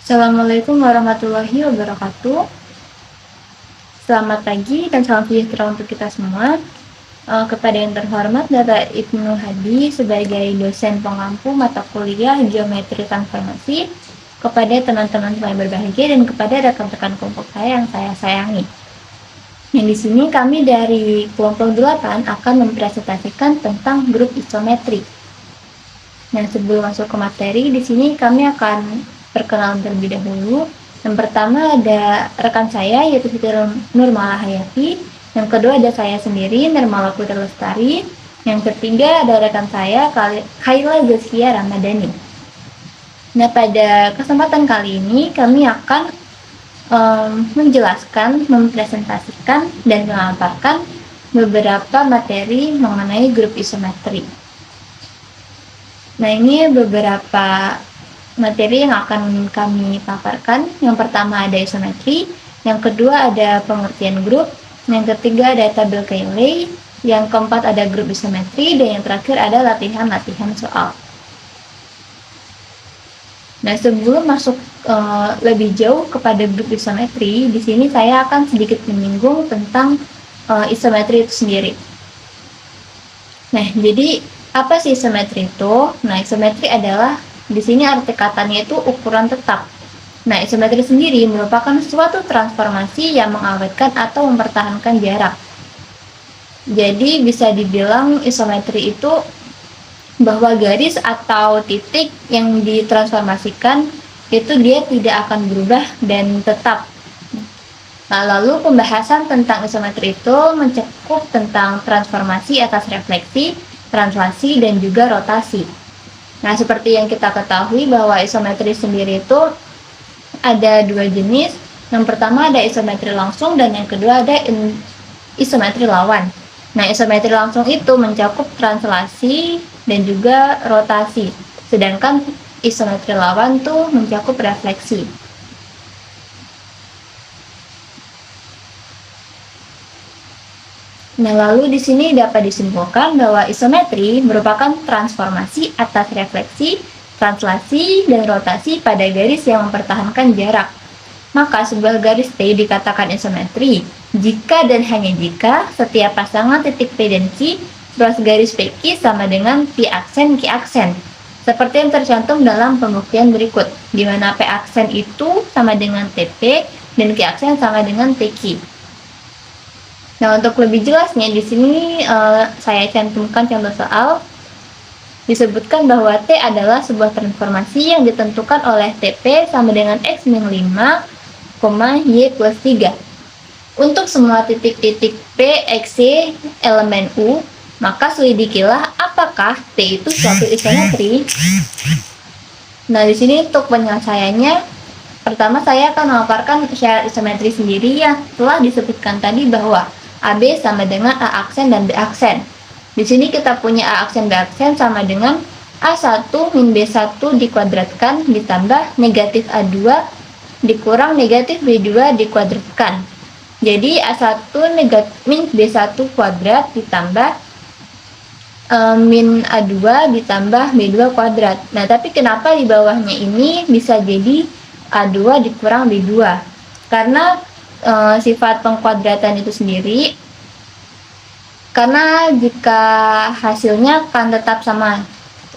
Assalamualaikum warahmatullahi wabarakatuh. Selamat pagi dan salam sejahtera untuk kita semua. Kepada yang terhormat Bapak Ibnu Hadi sebagai dosen pengampu mata kuliah Geometri Transformasi, kepada teman-teman yang berbahagia dan kepada rekan-rekan kelompok saya yang saya sayangi. Yang di sini kami dari kelompok 8 akan mempresentasikan tentang grup isometri. Nah, sebelum masuk ke materi, di sini kami akan perkenalan terlebih dahulu. Yang pertama ada rekan saya yaitu Siti Nurmala Hayati. Yang kedua ada saya sendiri, Nirmala Putri Lestari. Yang ketiga ada rekan saya, Khaila Zaskia Ramadhani. Nah, pada kesempatan kali ini kami akan menjelaskan, mempresentasikan, dan memaparkan beberapa materi mengenai grup isometri. Nah, ini beberapa materi yang akan kami paparkan. Yang pertama ada isometri, yang kedua ada pengertian grup, yang ketiga ada tabel Cayley, yang keempat ada grup isometri, dan yang terakhir ada latihan-latihan soal. Nah, sebelum masuk lebih jauh kepada grup isometri, di sini saya akan sedikit menyinggung tentang isometri itu sendiri. Nah, jadi apa sih isometri itu? Nah, isometri adalah di sini arti katanya itu ukuran tetap. Nah, isometri sendiri merupakan suatu transformasi yang mengawetkan atau mempertahankan jarak. Jadi bisa dibilang isometri itu bahwa garis atau titik yang ditransformasikan itu dia tidak akan berubah dan tetap. Nah, lalu pembahasan tentang isometri itu mencakup tentang transformasi atas refleksi, translasi, dan juga rotasi. Nah, seperti yang kita ketahui bahwa isometri sendiri itu ada dua jenis. Yang pertama ada isometri langsung dan yang kedua ada isometri lawan. Nah, isometri langsung itu mencakup translasi dan juga rotasi. Sedangkan isometri lawan tuh mencakup refleksi. Nah, lalu di sini dapat disimpulkan bahwa isometri merupakan transformasi atas refleksi, translasi, dan rotasi pada garis yang mempertahankan jarak. Maka sebuah garis T dikatakan isometri jika dan hanya jika setiap pasangan titik P dan Q ruas garis PQ sama dengan P aksen Q aksen. Seperti yang tercantum dalam pembuktian berikut, di mana P aksen itu sama dengan TP dan Q aksen sama dengan TQ. Nah, untuk lebih jelasnya di sini saya cantumkan contoh soal. Disebutkan bahwa T adalah sebuah transformasi yang ditentukan oleh TP sama dengan X min 5, Y plus 3. Untuk semua titik-titik P, X, Y, elemen U, maka selidikilah apakah T itu suatu isometri. Nah, di sini untuk penyelesaiannya, pertama saya akan memaparkan syarat isometri sendiri yang telah disebutkan tadi bahwa AB sama dengan A aksen dan B aksen. Di sini kita punya A aksen B aksen sama dengan A1 min B1 dikuadratkan ditambah negatif A2 dikurang negatif B2 dikuadratkan. Jadi A1 min B1 kuadrat ditambah min A2 ditambah B2 kuadrat. Nah, tapi kenapa di bawahnya ini bisa jadi A2 dikurang B2? Karena sifat pengkuadratan itu sendiri, karena jika hasilnya akan tetap sama,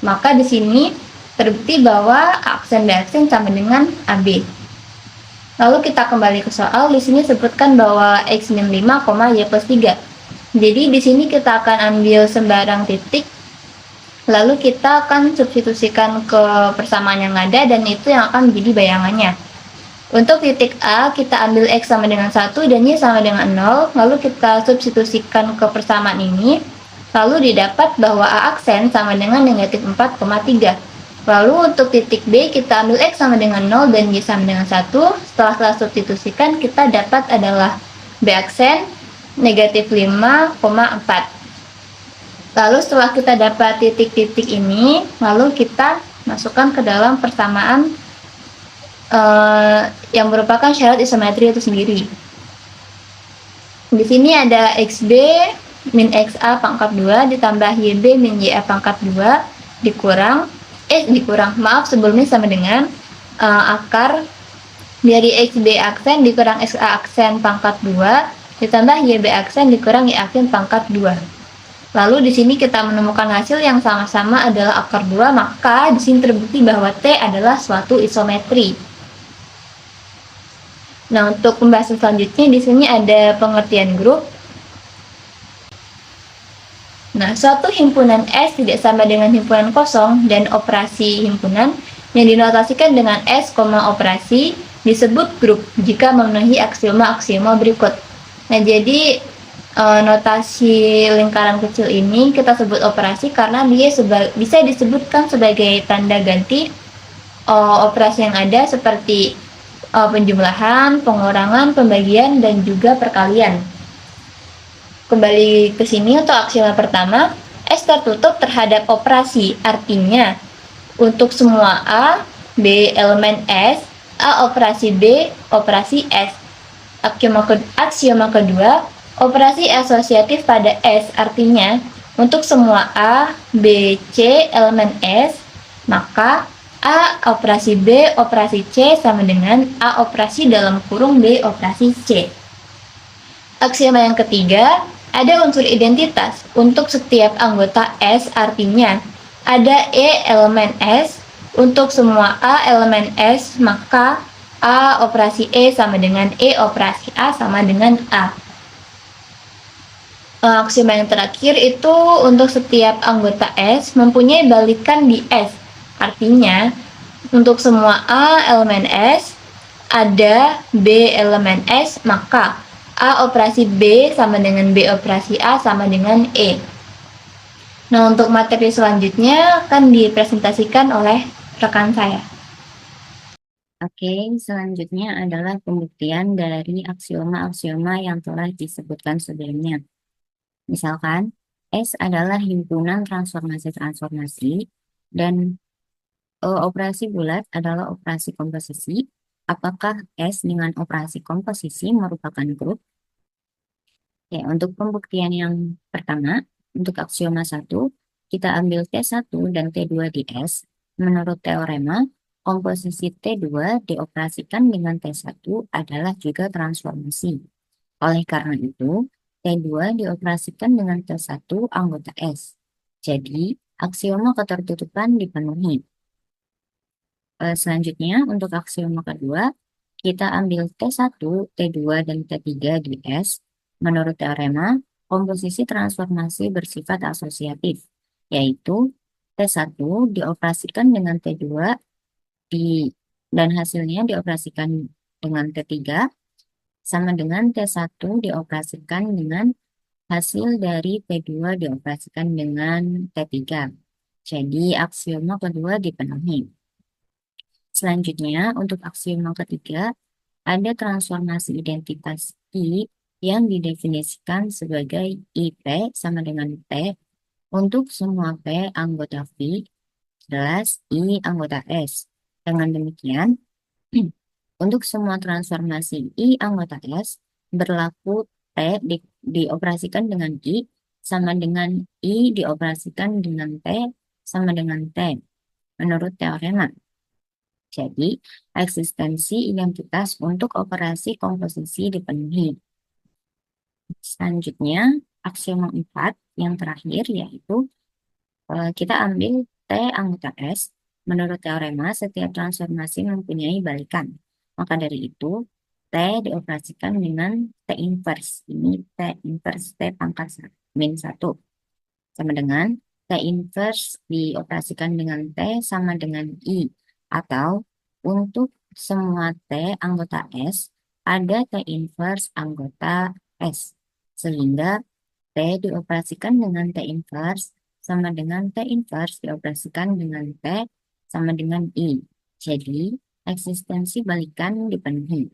maka di sini terbukti bahwa aksen B aksen sama dengan AB. Lalu kita kembali ke soal. Di sini sebutkan bahwa X min 5, Y plus 3. Jadi di sini kita akan ambil sembarang titik, lalu kita akan substitusikan ke persamaan yang ada dan itu yang akan menjadi bayangannya. Untuk titik A, kita ambil X sama dengan 1 dan Y sama dengan 0, lalu kita substitusikan ke persamaan ini, lalu didapat bahwa A aksen sama dengan negatif 4,3. Lalu untuk titik B, kita ambil X sama dengan 0 dan Y sama dengan 1, setelah substitusikan kita dapat adalah B aksen negatif 5,4. Lalu setelah kita dapat titik-titik ini, lalu kita masukkan ke dalam persamaan yang merupakan syarat isometri itu sendiri. Di sini ada XB min XA pangkat 2 ditambah YB min YA pangkat 2 dikurang sebelumnya sama dengan akar Dari XB aksen dikurang XA aksen pangkat 2 ditambah YB aksen dikurang Y aksen pangkat 2. Lalu di sini kita menemukan hasil yang sama-sama adalah akar 2, maka di sini terbukti bahwa T adalah suatu isometri. Nah, untuk pembahasan selanjutnya di sini ada pengertian grup. Nah, suatu himpunan S tidak sama dengan himpunan kosong dan operasi himpunan yang dinotasikan dengan S, operasi disebut grup jika memenuhi aksioma-aksioma berikut. Nah, jadi notasi lingkaran kecil ini kita sebut operasi karena dia bisa disebutkan sebagai tanda ganti operasi yang ada seperti penjumlahan, pengurangan, pembagian, dan juga perkalian. Kembali ke sini untuk aksioma pertama, S tertutup terhadap operasi, artinya untuk semua A, B elemen S, A operasi B, operasi S. Aksioma kedua, operasi asosiatif pada S, artinya untuk semua A, B, C elemen S, maka A operasi B operasi C sama dengan A operasi dalam kurung B operasi C. Aksioma yang ketiga, ada unsur identitas untuk setiap anggota S, artinya ada E elemen S, untuk semua A elemen S, maka A operasi E sama dengan E operasi A sama dengan A. Aksioma yang terakhir itu untuk setiap anggota S mempunyai balikan di S, artinya untuk semua A elemen S, ada B elemen S, maka A operasi B sama dengan B operasi A sama dengan E. Nah, untuk materi selanjutnya akan dipresentasikan oleh rekan saya. Oke, selanjutnya adalah pembuktian dari aksioma-aksioma yang telah disebutkan sebelumnya. Misalkan, S adalah himpunan transformasi-transformasi dan operasi bulat adalah operasi komposisi. Apakah S dengan operasi komposisi merupakan grup? Ya, untuk pembuktian yang pertama, untuk aksioma 1, kita ambil T1 dan T2 di S. Menurut teorema, komposisi T2 dioperasikan dengan T1 adalah juga transformasi. Oleh karena itu, T2 dioperasikan dengan T1 anggota S. Jadi, aksioma ketertutupan dipenuhi. Selanjutnya, untuk aksioma kedua, kita ambil T1, T2, dan T3 di S. Menurut teorema, komposisi transformasi bersifat asosiatif, yaitu T1 dioperasikan dengan T2 dan hasilnya dioperasikan dengan T3 sama dengan T1 dioperasikan dengan hasil dari T2 dioperasikan dengan T3. Jadi, aksioma kedua dipenuhi. Selanjutnya, untuk aksioma ketiga, ada transformasi identitas I yang didefinisikan sebagai IP sama dengan T untuk semua P anggota V jelas I anggota S. Dengan demikian, untuk semua transformasi I anggota S, berlaku T dioperasikan dengan I sama dengan I dioperasikan dengan T sama dengan T, menurut teorema. Jadi, eksistensi identitas untuk operasi komposisi dipenuhi. Selanjutnya, aksioma 4 yang terakhir yaitu kita ambil T anggota S. Menurut teorema, setiap transformasi mempunyai balikan. Maka dari itu, T dioperasikan dengan T inverse. Ini T inverse T pangkat min 1. Sama dengan T inverse dioperasikan dengan T sama dengan I. Atau untuk semua T anggota S, ada T inverse anggota S. Sehingga T dioperasikan dengan T inverse sama dengan T inverse dioperasikan dengan T sama dengan I. Jadi, eksistensi balikan dipenuhi.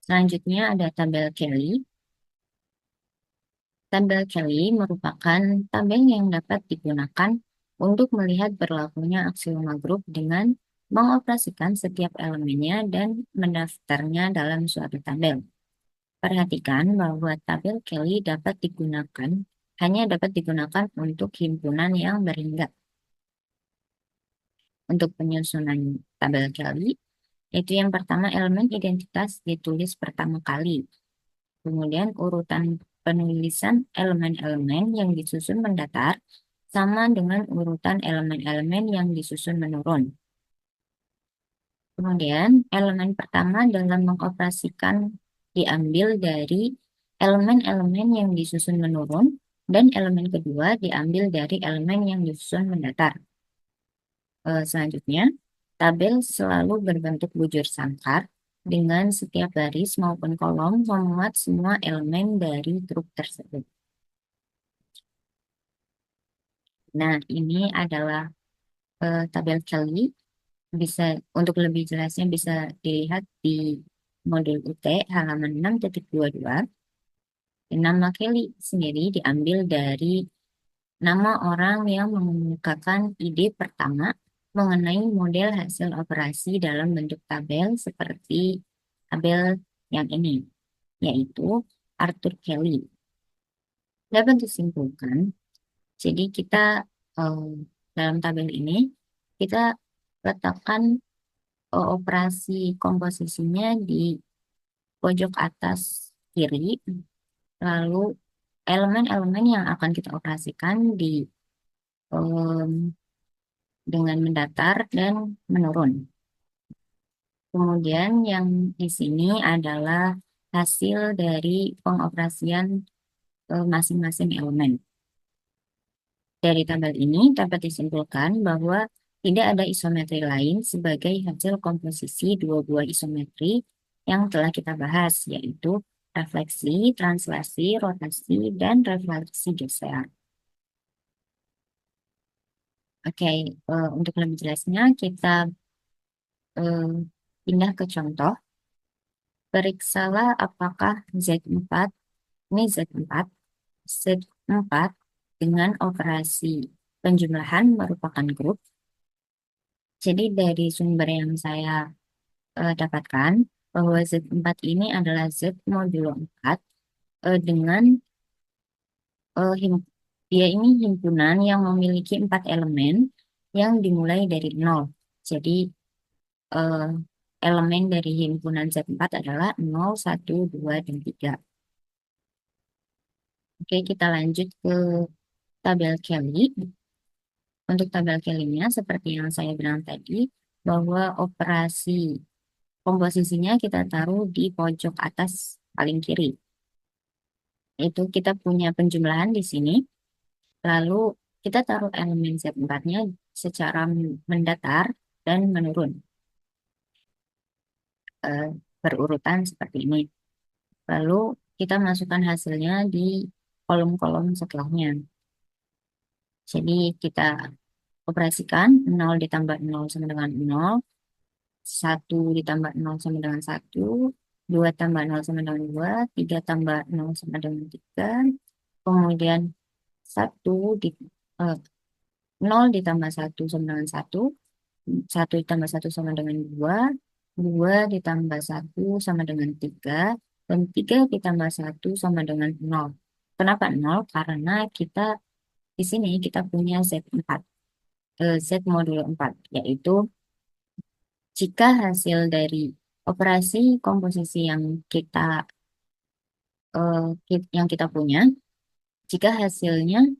Selanjutnya ada tabel Kelly. Tabel Kelly merupakan tabel yang dapat digunakan untuk melihat berlakunya aksioma grup dengan mengoperasikan setiap elemennya dan mendaftarnya dalam suatu tabel. Perhatikan bahwa tabel Kelly hanya dapat digunakan untuk himpunan yang berhingga. Untuk penyusunan tabel Kelly, itu yang pertama elemen identitas ditulis pertama kali. Kemudian urutan penulisan elemen-elemen yang disusun mendatar sama dengan urutan elemen-elemen yang disusun menurun. Kemudian elemen pertama dalam mengoperasikan diambil dari elemen-elemen yang disusun menurun dan elemen kedua diambil dari elemen yang disusun mendatar. Selanjutnya, tabel selalu berbentuk bujur sangkar dengan setiap baris maupun kolom memuat semua elemen dari grup tersebut. Nah, ini adalah tabel Kelly. Bisa untuk lebih jelasnya bisa dilihat di modul UT halaman 6.22. Nama Kelly sendiri diambil dari nama orang yang mengemukakan ide pertama mengenai model hasil operasi dalam bentuk tabel seperti tabel yang ini, yaitu Arthur Kelly. Dapat disimpulkan, jadi kita eh, dalam tabel ini kita letakkan operasi komposisinya di pojok atas kiri, lalu elemen-elemen yang akan kita operasikan di em, dengan mendatar dan menurun. Kemudian yang di sini adalah hasil dari pengoperasian masing-masing elemen. Dari tabel ini dapat disimpulkan bahwa tidak ada isometri lain sebagai hasil komposisi dua buah isometri yang telah kita bahas, yaitu refleksi, translasi, rotasi, dan refleksi geser. Oke, untuk lebih jelasnya kita eh, pindah ke contoh. Periksalah apakah Z4, ini Z4, Z4 dengan operasi penjumlahan merupakan grup. Jadi dari sumber yang saya dapatkan bahwa Z4 ini adalah Z modulo 4 dengan dia ini himpunan yang memiliki 4 elemen yang dimulai dari 0. Jadi eh, elemen dari himpunan Z4 adalah 0, 1, 2, dan 3. Oke, kita lanjut ke tabel Kelly. Untuk tabel Kelly-nya, seperti yang saya bilang tadi, bahwa operasi komposisinya kita taruh di pojok atas paling kiri. Itu kita punya penjumlahan di sini, lalu kita taruh elemen Z4-nya secara mendatar dan menurun, eh, berurutan seperti ini. Lalu kita masukkan hasilnya di kolom-kolom setelahnya. Jadi kita operasikan 0 ditambah 0 sama dengan 0, 1 ditambah 0 sama dengan 1, 2 tambah 0 sama dengan 2, 3 tambah 0 sama dengan 3, kemudian 1 di, eh, 0 ditambah 1 sama dengan 1, 1 ditambah 1 sama dengan 2, 2 ditambah 1 sama dengan 3, dan 3 ditambah 1 sama dengan 0. Kenapa 0? Karena kita di sini kita punya Z4, Z modulo 4, yaitu jika hasil dari operasi komposisi yang kita punya, jika hasilnya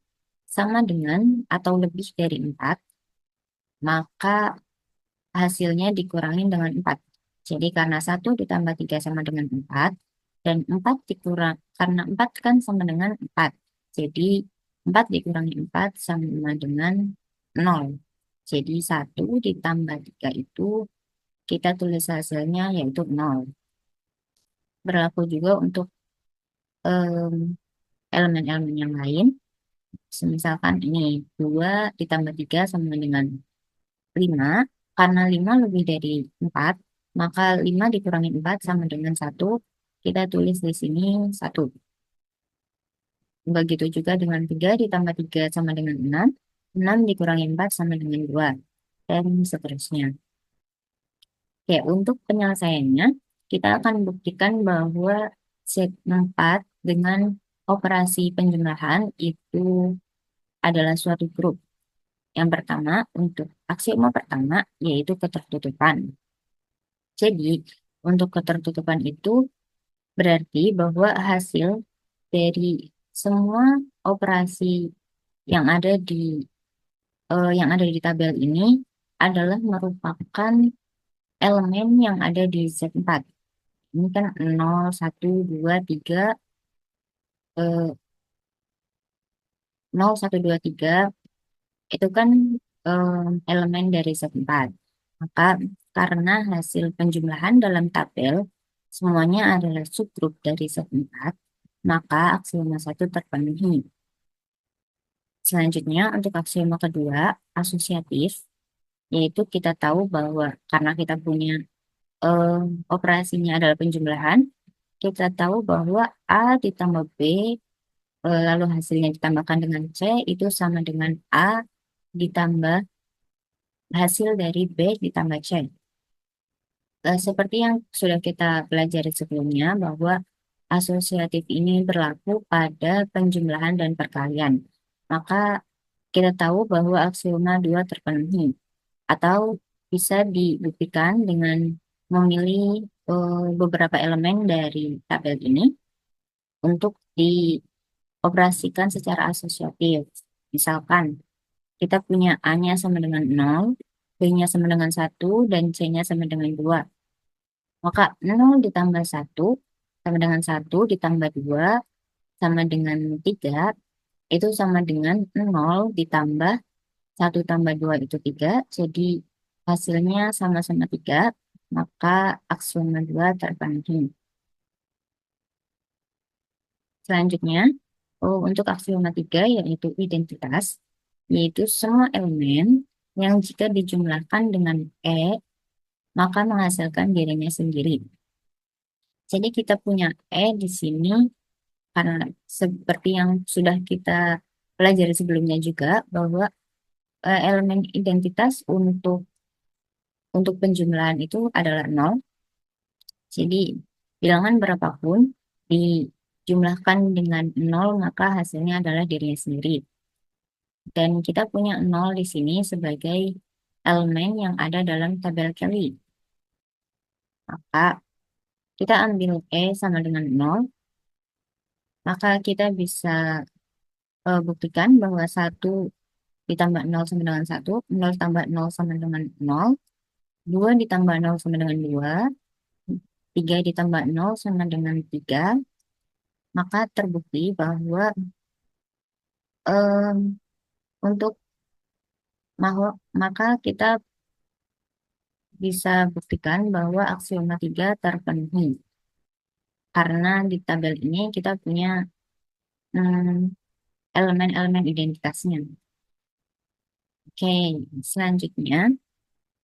sama dengan atau lebih dari 4, maka hasilnya dikurangi dengan 4. Jadi karena 1 ditambah 3 sama dengan 4, dan 4 dikurang, karena 4 kan sama dengan 4. Jadi 4 dikurangi 4 sama dengan 0. Jadi 1 ditambah 3 itu kita tulis hasilnya yaitu 0. Berlaku juga untuk em, elemen-elemen yang lain. Misalkan ini 2 ditambah 3 sama dengan 5. Karena 5 lebih dari 4, maka 5 dikurangi 4 sama dengan 1. Kita tulis di sini 1. Begitu juga dengan 3 ditambah 3 sama dengan 6. 6 dikurangi 4 sama dengan 2. Dan seterusnya. Oke, untuk penyelesaiannya, kita akan buktikan bahwa set 4 dengan operasi penjumlahan itu adalah suatu grup. Yang pertama, untuk aksioma pertama, yaitu ketertutupan. Jadi, untuk ketertutupan itu berarti bahwa hasil dari semua operasi yang ada di tabel ini adalah merupakan elemen yang ada di Z4. Ini kan 0, 1, 2, 3, 0, 1, 2, 3 itu kan elemen dari Z4. Maka karena hasil penjumlahan dalam tabel semuanya adalah subgrup dari Z4, maka aksioma satu terpenuhi. Selanjutnya untuk aksioma kedua, asosiatif, yaitu kita tahu bahwa karena kita punya eh, operasinya adalah penjumlahan, kita tahu bahwa A ditambah B, lalu hasilnya ditambahkan dengan C, itu sama dengan A ditambah hasil dari B ditambah C. Seperti yang sudah kita pelajari sebelumnya, bahwa asosiatif ini berlaku pada penjumlahan dan perkalian. Maka kita tahu bahwa aksioma 2 terpenuhi, atau bisa dibuktikan dengan memilih beberapa elemen dari tabel ini untuk dioperasikan secara asosiatif. Misalkan kita punya A-nya sama dengan 0, B-nya sama dengan 1, dan C-nya sama dengan 2. Maka 0 ditambah 1 sama dengan 1 ditambah 2 sama dengan 3, itu sama dengan 0 ditambah 1 tambah 2 itu 3. Jadi hasilnya sama-sama 3, maka aksioma 2 terpenuhi. Selanjutnya, untuk aksioma 3 yaitu identitas, yaitu semua elemen yang jika dijumlahkan dengan E, maka menghasilkan dirinya sendiri. Jadi kita punya E di sini karena seperti yang sudah kita pelajari sebelumnya juga, bahwa elemen identitas untuk penjumlahan itu adalah 0. Jadi bilangan berapapun dijumlahkan dengan 0, maka hasilnya adalah dirinya sendiri. Dan kita punya 0 di sini sebagai elemen yang ada dalam tabel Kelly. Maka kita ambil E sama dengan 0, maka kita bisa buktikan bahwa 1 ditambah 0 sama dengan 1, 0 tambah 0 sama dengan 0, 2 ditambah 0 sama dengan 2, 3 ditambah 0 sama dengan 3, maka terbukti bahwa em, untuk maka kita bisa buktikan bahwa aksioma 3 terpenuhi. Karena di tabel ini kita punya elemen-elemen identitasnya. Oke, selanjutnya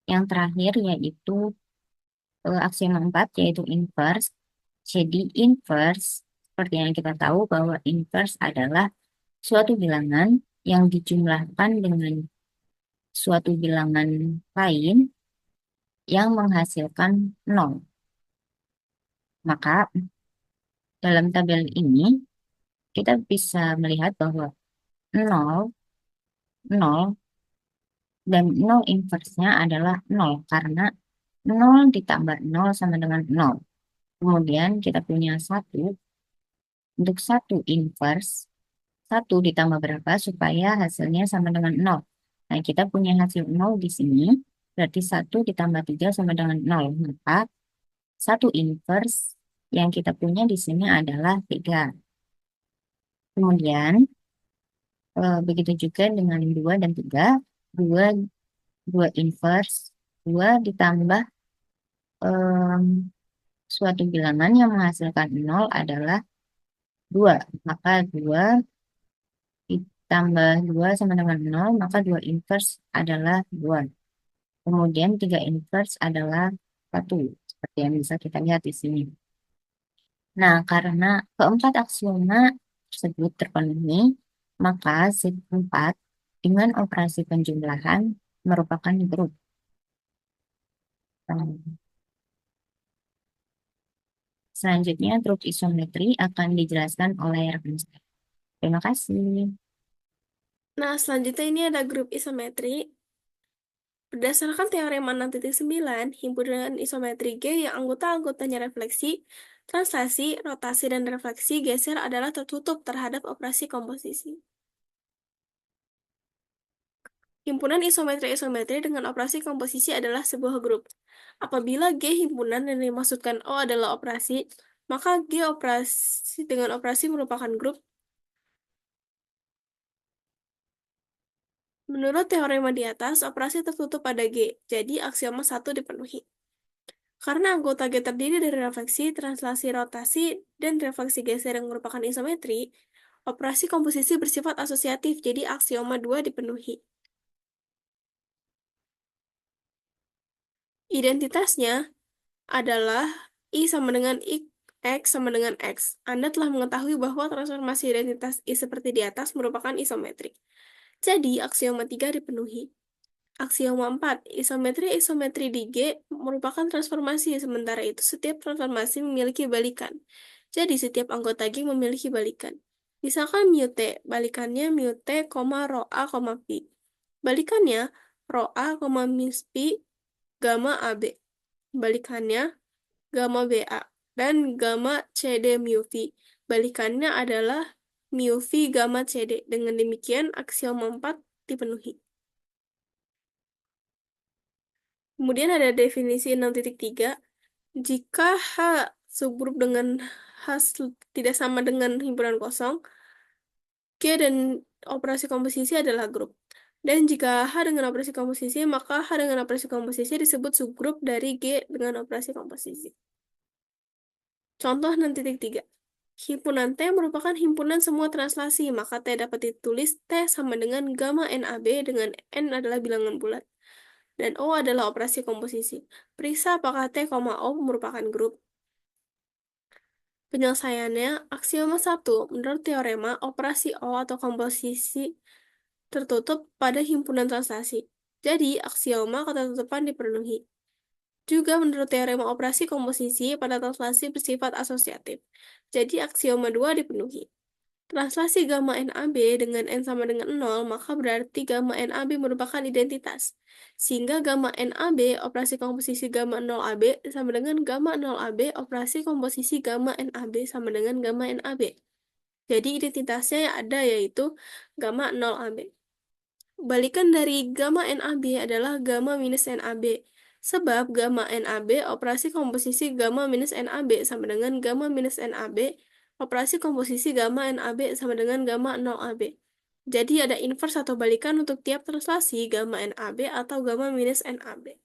yang terakhir yaitu aksioma 4 yaitu inverse. Jadi inverse, seperti yang kita tahu bahwa inverse adalah suatu bilangan yang dijumlahkan dengan suatu bilangan lain yang menghasilkan 0. Maka dalam tabel ini kita bisa melihat bahwa 0, 0, dan 0 inversenya adalah 0 karena 0 ditambah 0 sama dengan 0. Kemudian kita punya 1, untuk 1 inverse, 1 ditambah berapa supaya hasilnya sama dengan 0. Nah, kita punya hasil 0 di sini, berarti 1 ditambah 3 sama dengan 0. Maka 1 inverse yang kita punya di sini adalah 3. Kemudian, begitu juga dengan 2 dan 3. 2, 2 inverse, 2 ditambah em, suatu bilangan yang menghasilkan 0 adalah 2. Maka 2 ditambah 2 sama dengan 0, maka 2 inverse adalah 2. Kemudian 3 inverse adalah 1, seperti yang bisa kita lihat di sini. Nah, karena keempat aksioma tersebut terpenuhi, maka Z4 dengan operasi penjumlahan merupakan grup. Selanjutnya, grup isometri akan dijelaskan oleh rekan saya. Terima kasih. Nah, selanjutnya ini ada grup isometri. Berdasarkan teorema 6.9, himpunan isometri G yang anggota-anggotanya refleksi, translasi, rotasi, dan refleksi geser adalah tertutup terhadap operasi komposisi. Himpunan isometri-isometri dengan operasi komposisi adalah sebuah grup. Apabila G himpunan yang dimaksudkan O adalah operasi, maka G operasi dengan operasi merupakan grup. Menurut teorema di atas, operasi tertutup pada G, jadi aksioma 1 dipenuhi. Karena anggota G terdiri dari refleksi, translasi, rotasi, dan refleksi geser yang merupakan isometri, operasi komposisi bersifat asosiatif, jadi aksioma 2 dipenuhi. Identitasnya adalah I sama dengan I, X sama dengan X. Anda telah mengetahui bahwa transformasi identitas I seperti di atas merupakan isometrik. Jadi, aksioma 3 dipenuhi. Aksioma 4, isometri-isometri di G merupakan transformasi, sementara itu setiap transformasi memiliki balikan. Jadi, setiap anggota G memiliki balikan. Misalkan mu T, balikannya mu T, rho A, pi. Balikannya rho A, minus pi, gamma AB. Balikannya gamma BA. Dan gamma CD mu V. Balikannya adalah mu V gamma CD. Dengan demikian, aksioma 4 dipenuhi. Kemudian ada definisi 6.3. Jika H subgrup dengan H tidak sama dengan himpunan kosong, G dan operasi komposisi adalah grup. Dan jika H dengan operasi komposisi, maka H dengan operasi komposisi disebut subgrup dari G dengan operasi komposisi. Contoh 6.3. Himpunan T merupakan himpunan semua translasi, maka T dapat ditulis T sama dengan gamma NaB dengan N adalah bilangan bulat. Dan O adalah operasi komposisi. Periksa apakah T, O merupakan grup. Penyelesaiannya, aksioma 1, menurut teorema, operasi O atau komposisi tertutup pada himpunan translasi. Jadi, aksioma ketertutupan dipenuhi. Juga menurut teorema operasi komposisi pada translasi bersifat asosiatif. Jadi, aksioma 2 dipenuhi. Translasi gamma NaB dengan N sama dengan 0, maka berarti gamma NaB merupakan identitas. Sehingga gamma NaB operasi komposisi gamma 0AB sama dengan gamma 0AB operasi komposisi gamma NaB sama dengan gamma NaB. Jadi identitasnya yang ada yaitu gamma 0AB. Balikan dari gamma NaB adalah gamma minus NaB. Sebab gamma NaB operasi komposisi gamma minus NaB sama dengan gamma minus NaB operasi komposisi gamma NaB sama dengan gamma 0AB. Jadi ada inverse atau balikan untuk tiap translasi gamma NaB atau gamma minus NaB.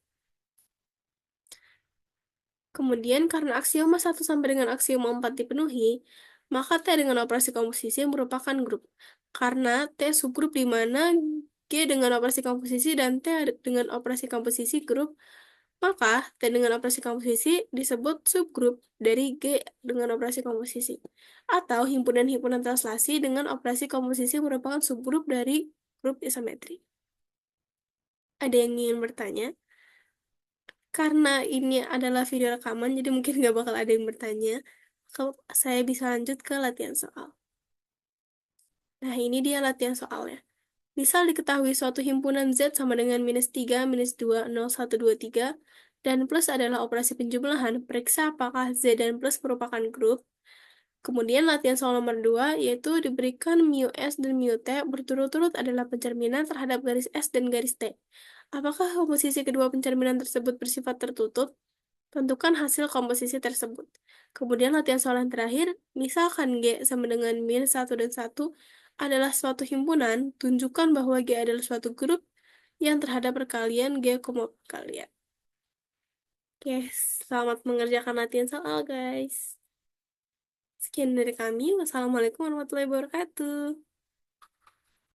Kemudian karena aksioma 1 sampai dengan aksioma 4 dipenuhi, maka T dengan operasi komposisi merupakan grup. Karena T subgrup di mana G dengan operasi komposisi dan T dengan operasi komposisi grup, maka T dengan operasi komposisi disebut subgrup dari G dengan operasi komposisi. Atau himpunan-himpunan translasi dengan operasi komposisi merupakan subgrup dari grup isometri. Ada yang ingin bertanya? Karena ini adalah video rekaman, jadi mungkin nggak bakal ada yang bertanya. Saya bisa lanjut ke latihan soal. Nah, ini dia latihan soalnya. Misal diketahui suatu himpunan Z sama dengan minus 3, minus 2, 0, 1, 2, 3, dan plus adalah operasi penjumlahan, periksa apakah Z dan plus merupakan grup. Kemudian latihan soal nomor 2, yaitu diberikan mu S dan mu T berturut-turut adalah pencerminan terhadap garis S dan garis T. Apakah komposisi kedua pencerminan tersebut bersifat tertutup? Tentukan hasil komposisi tersebut. Kemudian latihan soal yang terakhir, misalkan G sama dengan min 1 dan 1 adalah suatu himpunan, tunjukkan bahwa G adalah suatu grup yang terhadap perkalian G, perkalian. Oke, selamat mengerjakan latihan soal, guys. Sekian dari kami. Wassalamualaikum warahmatullahi wabarakatuh.